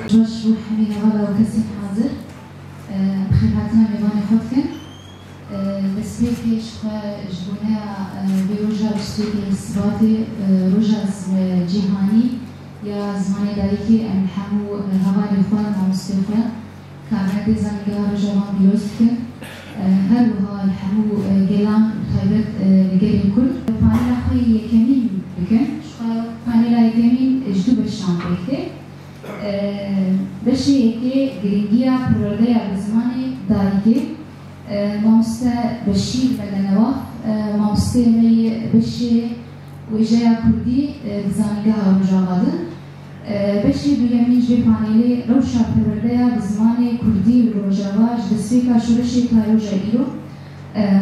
جوش وحمي غلا وكسي حاضر بخيراتنا ميواني خودكن دسبيكي شخوا جبونا بروجا بشتيكي سباتي روجا جيهاني يا زماني داريكي أن الحمو هواني خوان ومستيقنا كامل زانيقا روجا وان بيوستكن هل وها الحمو جلام خيبت لقري الكل فانيلا خوي كمين بكن شخوا فانيلا يكمين جدو بالشام بيكتي بشي هيكي جرينجيا بروديا بزماني داريكي مامستا بشير مدنواف مامستا مي بشي وإجايا كردي بزانيقا مجاغادن بشي بيامين جي بانيلي روشا بروديا بزماني كردي وروجاواج دسفيكا شورشي كايوجا إيرو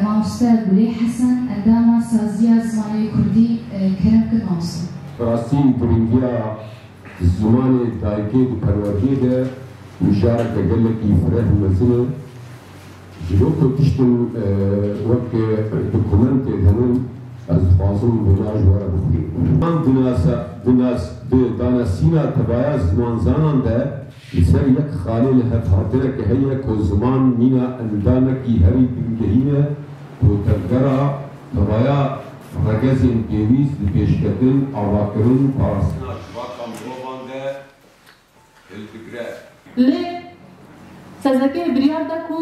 مامستا بولي حسن انداما سازيا زماني كردي كرم كد مامستا فراسين جرينجيا زماني تاريكي بپروردي ده مشاركة قلك يفرح مثلا جلوكو تشتن وقت دوكومنت هنون از خواصم بناج ورا بخوری من دانسینا تبایا زمان زانان ده لسر یک خالی لحد خاطره که هیا که زمان نینا اندانه کی هری بمگهینه تو تدگرا تبایا رگزین پیویز لپیشکتن آواکرن پارسنا شواکا مروان ده الفکره لی سازکه بریار ده کو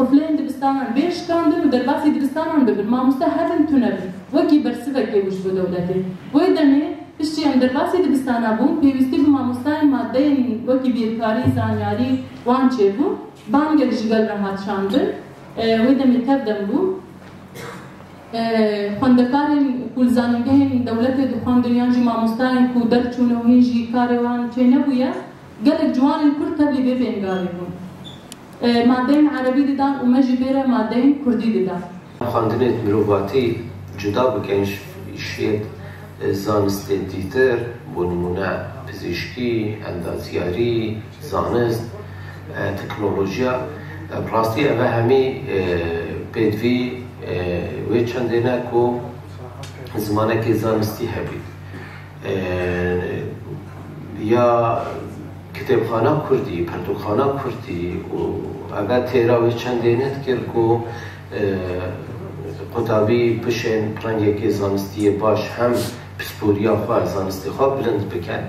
طفلين دبستانان بيش كاندن ودرباسي دبستانان ببن ما مستحدن تنبن وكي برسفة كيوش بدولتي ويدني بشتي ام درباسي دبستانا بون بيوستي بما مستاين مادين وكي بيركاري زانياري وانچه بون بانگل جگل راحت شاندن ويدني تبدن بون خواندکارین کل زانگهین دولت دخوان دنیانجی ما مستاین کو درچونه و هنجی کاروان چه نبویا گلک جوانین کرد تبلی ببینگاری بون مادين عربي ددان ومجي بيرا مادين كردي ددان. خواندنت مروفاتي جدا بکنش شید زانست دیتر بونمونه پزشکی، اندازیاری، زانست، تکنولوژیا براستی اوه همی پیدوی و چندینه کو زمانه که زانستی هبید یا کتابخانه کردی، پرتوخانه کردی و اگر تیراوی چندینت کرد که قطابی بشن رنگی که زانستی باش هم پسپوریا خواه زانستی خواه بلند بکن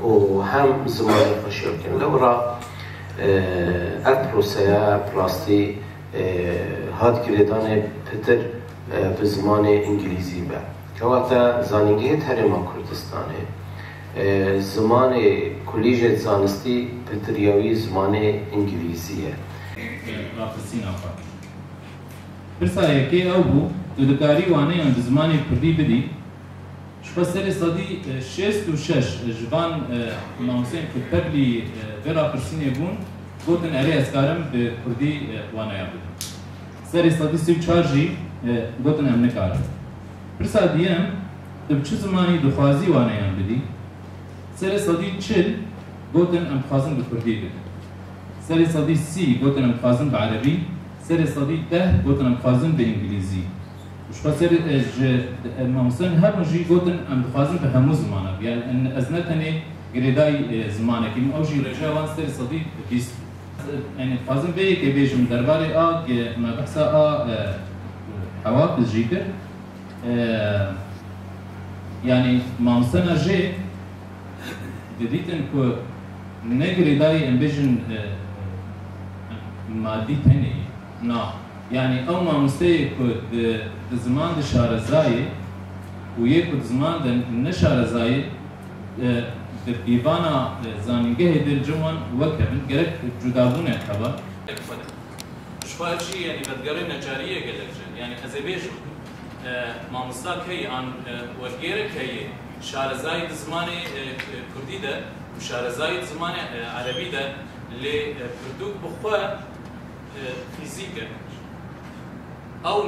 و هم زمانی خوشیار کن لورا پروسه پلاستی هاد گریدان پتر به زمان انگلیزی به که وقتا زانینگه ترما کردستانه زمان کلیج زانستی پتریاوی زمان انگلیزیه. رافسین آفا. برسایه که او بو دودکاری وانه یا زمان کردی بدی شپا سر صدی 66 جوان ماموسین کتبلی برا پرسینه بون گوتن اری اسکارم به کردی وانه یا بدن. سر صدی 34 جی گوتن هم نکارم. برسا دیم دب چه زمانی دخوازی وانه یا بدی سر صدی 40 گوتن ام خازن به کردی بدن. سر صدی 30 گوتن ام خازن به عربی سر صدی 10 گوتن ام خازن به انگلیزی. وشپا سر ماموسین هر مجی گوتن ام خازن به همو زمانه. یعنی از نتنی گریدای زمانه که اوجی رجاوان سر صدی 20 يعني خازن به که بیشم درباره که ما بحثا حوافظ جیکر يعني ماموسین جی دیدن که نگری دای امبیشن مادی تنی نه يعني او ماموسته که زمان د شارزایی و یک زمان د نشارزایی در دیوانا زانینگه دل جوان وکبن گرک جدابونه خبر شفاجی يعني بدگره نجاریه گلکجن يعني ازبیج ماموستا کی آن ورگیره کی شارزایی زمان کردی ده و شارزایی زمان عربی ده لی پردوک بخوا فیزیکه او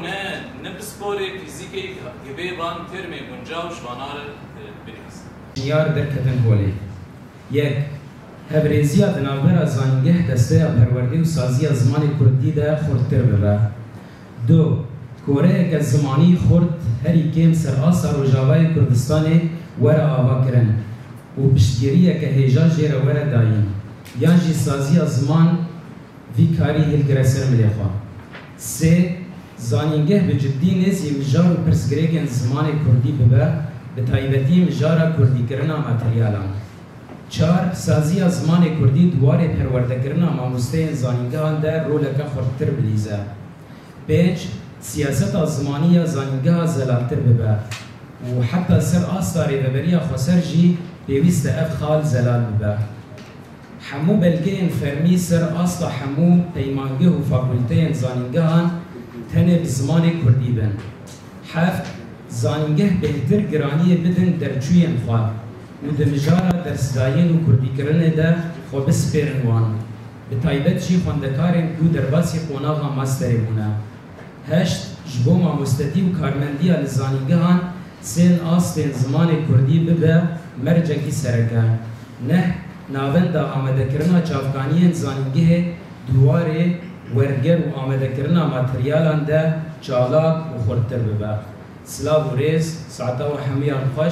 نه بسپوری فیزیکی گبه بان ترمه گنجاوش وانار بنویس یار درکتن بولی یک هبریزیا دنابرا زانگه دسته پروردی و سازی زمان کردی ده خورتر ببه دو کوره که زمانی خورد هری کم سر آسا روژاوای کردستان ورا آوا کرن و piştgiriye ke hêja jê re were dayîn yan jî saziya ziman vî karî hilgire ser milê xwe. Sê zanîngeh bi ciddî nêzî mijar û pirsgirêkên zimanê Kurdî bibe, bi taybetî mijara kurdîkirina materyalan. 4. Saziya zimanê Kurdî duwarê perwerdekirina mamosteyên zanîngehan de roleke xurttir bilîze. 5. Siyaseta zimanî ya zanîngeha zelaltir bibe û heta ser asta rêveberiya xweser jî pêwîst e ev xal zelal bibe. Hemû belgeyên fermî ser asta hemû peymangeh û fakulteyên zanîngehan tenê bi zimanê Kurdî bin. 7. Zanîngeh bêhtir giraniyê bidin derçûyên xwe û di mijara dersdayîn û kurdîkirinê de xwe bispêrin wan. Bi taybet jî xwendekarên ku derbasî qonaxa masterê bûne. 8. Ji bo mamostetî û karmendiya li zanîngehan sên astên zimanê Kurdî bibe mercekî sereke. 9. Navenda amedekirina çavkaniyên zanîngehê duwarê werger û amedekirina materyalan de çalak û xurttir bibe. Silav û rêz, saeta we hemiyan xweş.